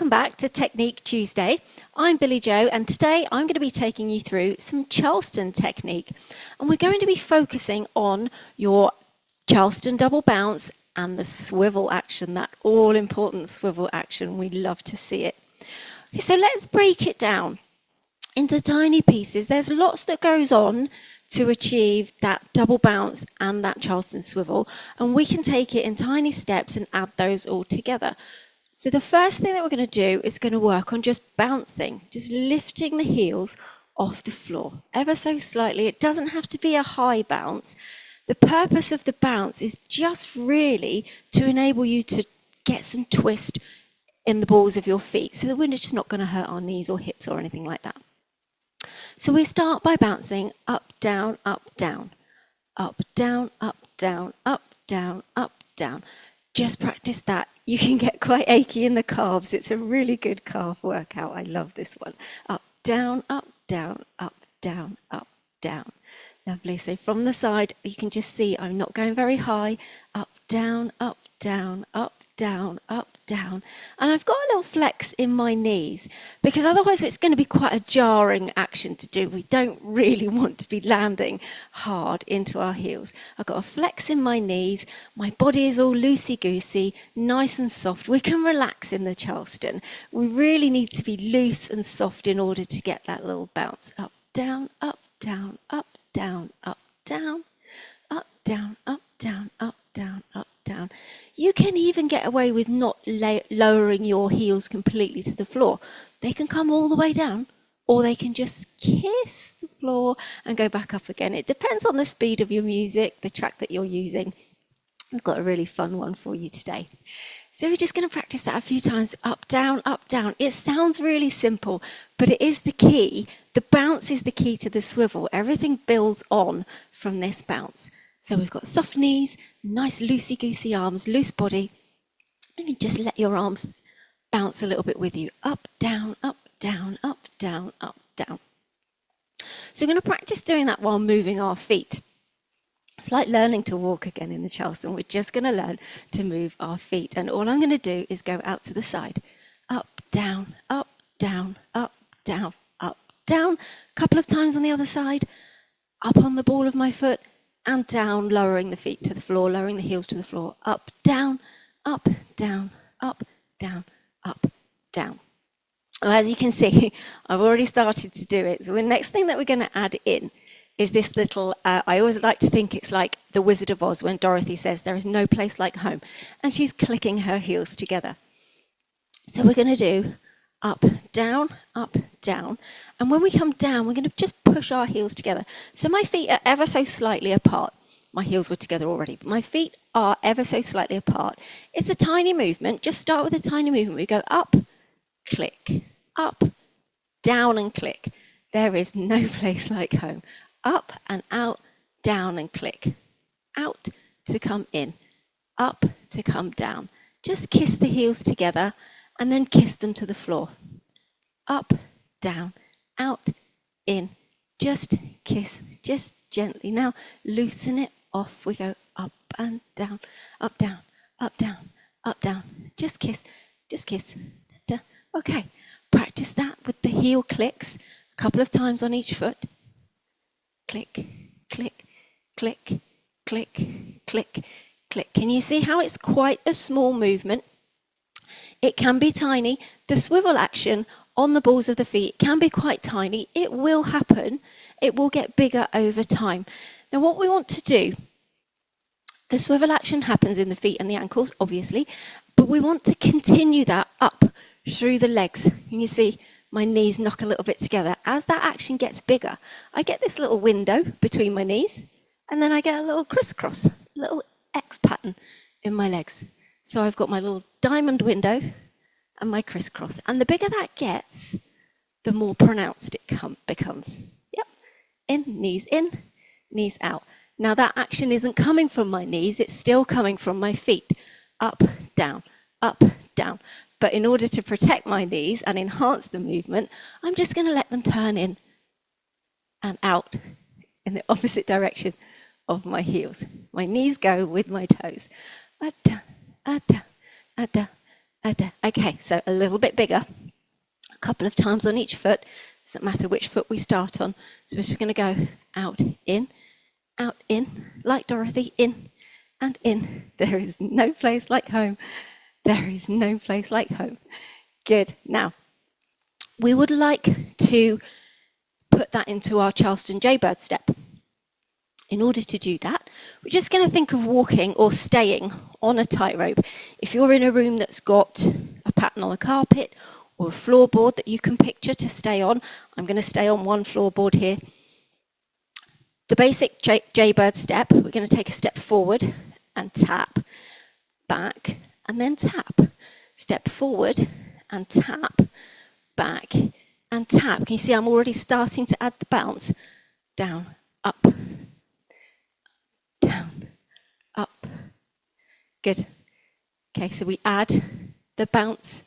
welcome back to Technique Tuesday. I'm Billy Jo, and today I'm going to be taking you through some Charleston technique. And we're going to be focusing on your Charleston double bounce and the swivel action, that all-important swivel action. We love to see it. Okay, so let's break it down into tiny pieces. There's lots that goes on to achieve that double bounce and that Charleston swivel, and we can take it in tiny steps and add those all together. So the first thing that we're going to do is going to work on just bouncing, just lifting the heels off the floor ever so slightly. It doesn't have to be a high bounce. The purpose of the bounce is just really to enable you to get some twist in the balls of your feet so that we're just not going to hurt our knees or hips or anything like that. So we start by bouncing up, down, up, down, up, down, up, down, up, down, up, down. Just practice that. You can get quite achy in the calves. It's a really good calf workout. I love this one. Up, down, up, down, up, down, up, down. Lovely. So from the side, you can just see I'm not going very high. Up, down, up, down, up, down, up, down. And I've got a little flex in my knees because otherwise it's going to be quite a jarring action to do. We don't really want to be landing hard into our heels. I've got a flex in my knees. My body is all loosey-goosey, nice and soft. We can relax in the Charleston. We really need to be loose and soft in order to get that little bounce. Up, down, up, down, up, down, up, down, up, down, up, down, up, down, up, down. You can even get away with not lowering your heels completely to the floor. They can come all the way down, or they can just kiss the floor and go back up again. It depends on the speed of your music, the track that you're using. I've got a really fun one for you today. So we're just going to practice that a few times. Up, down, up, down. It sounds really simple, but it is the key. The bounce is the key to the swivel. Everything builds on from this bounce. So we've got soft knees, nice loosey-goosey arms, loose body. And you just let your arms bounce a little bit with you. Up, down, up, down, up, down, up, down. So we're going to practice doing that while moving our feet. It's like learning to walk again in the Charleston. We're just going to learn to move our feet. And all I'm going to do is go out to the side. Up, down, up, down, up, down, up, down. A couple of times on the other side. Up on the ball of my foot. And down, lowering the feet to the floor, lowering the heels to the floor. Up, down, up, down, up, down, up, down. Well, as you can see, I've already started to do it. So the next thing that we're going to add in is this little, I always like to think it's like the Wizard of Oz when Dorothy says there is no place like home. And she's clicking her heels together. So we're going to do up, down, down. And when we come down, we're going to just push our heels together. So my feet are ever so slightly apart. My heels were together already, but my feet are ever so slightly apart. It's a tiny movement. Just start with a tiny movement. We go up, click, up, down and click. There is no place like home. Up and out, down and click. Out to come in, up to come down. Just kiss the heels together and then kiss them to the floor. Up, down, out, in. Just kiss, just gently. Now loosen it off. We go up and down, up, down, up, down, up, down. Just kiss, just kiss. Okay, practice that with the heel clicks a couple of times on each foot. Click, click, click, click, click, click. Can you see how it's quite a small movement? It can be tiny. The swivel action on the balls of the feet can be quite tiny. It will happen. It will get bigger over time. Now what we want to do, the swivel action happens in the feet and the ankles, obviously, but we want to continue that up through the legs. And you see my knees knock a little bit together. As that action gets bigger, I get this little window between my knees, and then I get a little crisscross, a little X pattern in my legs. So I've got my little diamond window and my crisscross. And the bigger that gets, the more pronounced it becomes. Yep. In, knees out. Now that action isn't coming from my knees, it's still coming from my feet. Up, down, up, down. But in order to protect my knees and enhance the movement, I'm just going to let them turn in and out in the opposite direction of my heels. My knees go with my toes. Down, down, Okay, so a little bit bigger, a couple of times on each foot. Doesn't matter which foot we start on. So we're just going to go out, in, like Dorothy, in and in. There is no place like home. There is no place like home. Good. Now, we would like to put that into our Charleston Jaybird step. In order to do that, we're just going to think of walking or staying on a tightrope. If you're in a room that's got a pattern on the carpet or a floorboard that you can picture to stay on, I'm going to stay on one floorboard here. The basic Jaybird step, we're going to take a step forward and tap, back, and then tap. Step forward and tap, back, and tap. Can you see I'm already starting to add the bounce? Down, up, down, up. Good. Okay, so we add the bounce,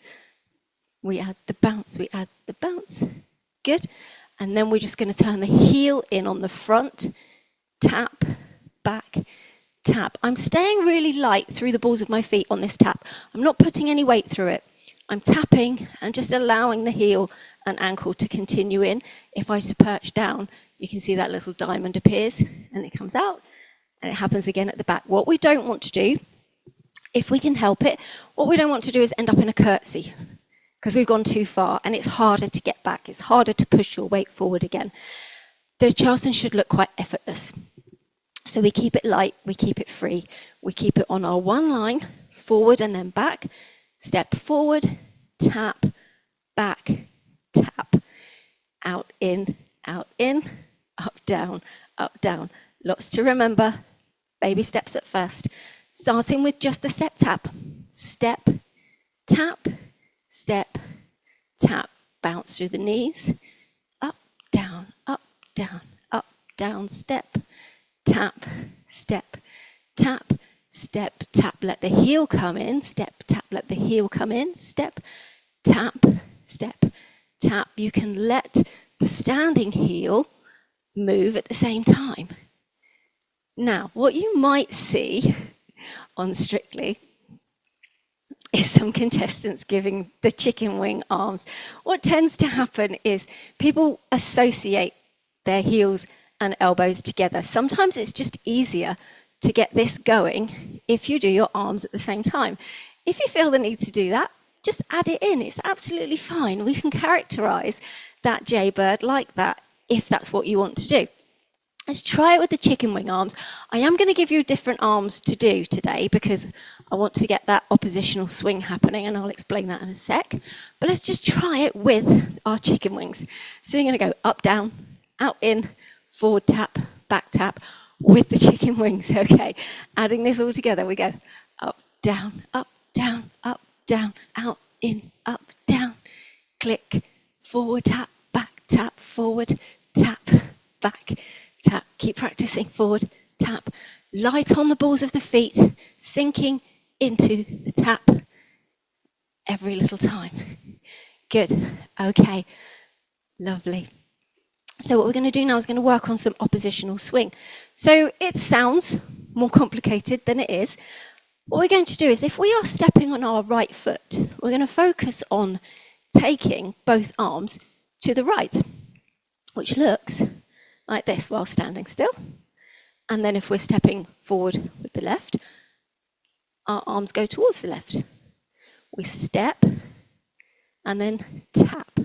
we add the bounce, we add the bounce. Good. And then we're just going to turn the heel in on the front, tap, back, tap. I'm staying really light through the balls of my feet on this tap. I'm not putting any weight through it. I'm tapping and just allowing the heel and ankle to continue in. If I to perch down, you can see that little diamond appears and it comes out and it happens again at the back. What we don't want to do, if we can help it, what we don't want to do is end up in a curtsy because we've gone too far and it's harder to get back. It's harder to push your weight forward again. The Charleston should look quite effortless. So we keep it light, we keep it free. We keep it on our one line, forward and then back. Step forward, tap, back, tap. Out, in, up, down, up, down. Lots to remember. Baby steps at first. Starting with just the step tap. Step, tap, step, tap. Bounce through the knees. Up, down, up, down, step, tap, step, tap, step, tap. Let the heel come in. Step, tap, let the heel come in. Step, tap, step, tap. You can let the standing heel move at the same time. Now, what you might see on Strictly is some contestants giving the chicken wing arms. What tends to happen is people associate their heels and elbows together. Sometimes it's just easier to get this going if you do your arms at the same time. If you feel the need to do that, just add it in. It's absolutely fine. We can characterize that Jaybird like that if that's what you want to do. Let's try it with the chicken wing arms. I am going to give you different arms to do today because I want to get that oppositional swing happening, and I'll explain that in a sec. But let's just try it with our chicken wings. So you're going to go up, down, out, in, forward tap, back tap with the chicken wings. Okay, adding this all together, we go up, down, out, in, up, down, click, forward tap, forward tap, back tap. Keep practicing. Forward tap. Light on the balls of the feet, sinking into the tap every little time. Good. Okay. Lovely. So what we're going to do now is going to work on some oppositional swing. So it sounds more complicated than it is. What we're going to do is, if we are stepping on our right foot, we're going to focus on taking both arms to the right, which looks like this while standing still. And then if we're stepping forward with the left, our arms go towards the left. We step and then tap.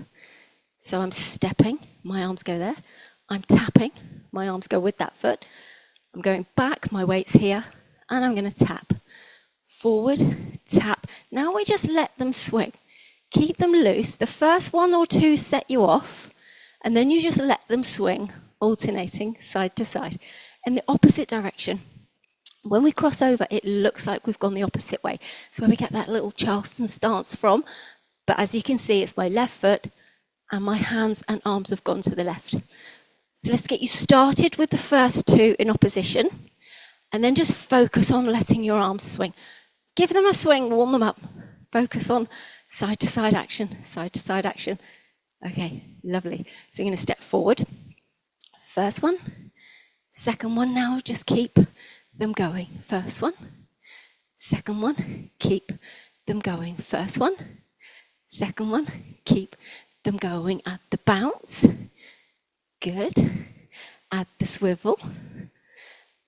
So I'm stepping, my arms go there. I'm tapping, my arms go with that foot. I'm going back, my weight's here, and I'm going to tap. Forward, tap. Now we just let them swing. Keep them loose. The first one or two set you off, and then you just let them swing, alternating side to side in the opposite direction. When we cross over, it looks like we've gone the opposite way. It's where we get that little Charleston stance from. But as you can see, it's my left foot, and my hands and arms have gone to the left. So let's get you started with the first two in opposition, and then just focus on letting your arms swing. Give them a swing, warm them up. Focus on side to side action, side to side action. Okay, lovely. So you're going to step forward. First one. Second one now, just keep them going. First one. Second one. Keep them going. First one, second one, keep them going at the bounce. Good. Add the swivel.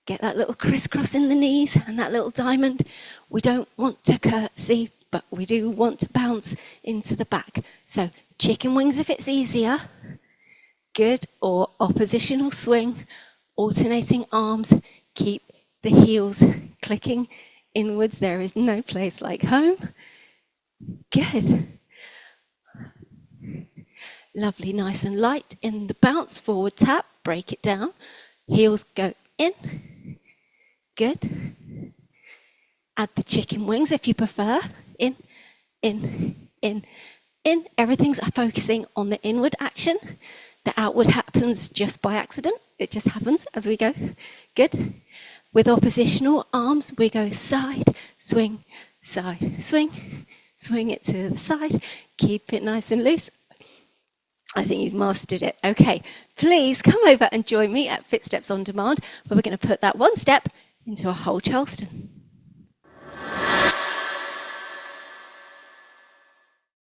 Get that little crisscross in the knees and that little diamond. We don't want to curtsy, but we do want to bounce into the back. So chicken wings if it's easier. Good. Or oppositional swing, alternating arms. Keep the heels clicking inwards. There is no place like home. Good. Lovely, nice and light in the bounce. Forward tap, break it down. Heels go in. Good. Add the chicken wings if you prefer. In, in, in, in. Everything's focusing on the inward action. The outward happens just by accident. It just happens as we go. Good. With oppositional arms, we go side, swing, swing it to the side. Keep it nice and loose. I think you've mastered it. Okay, please come over and join me at FitSteps On Demand, where we're going to put that one step into a whole Charleston.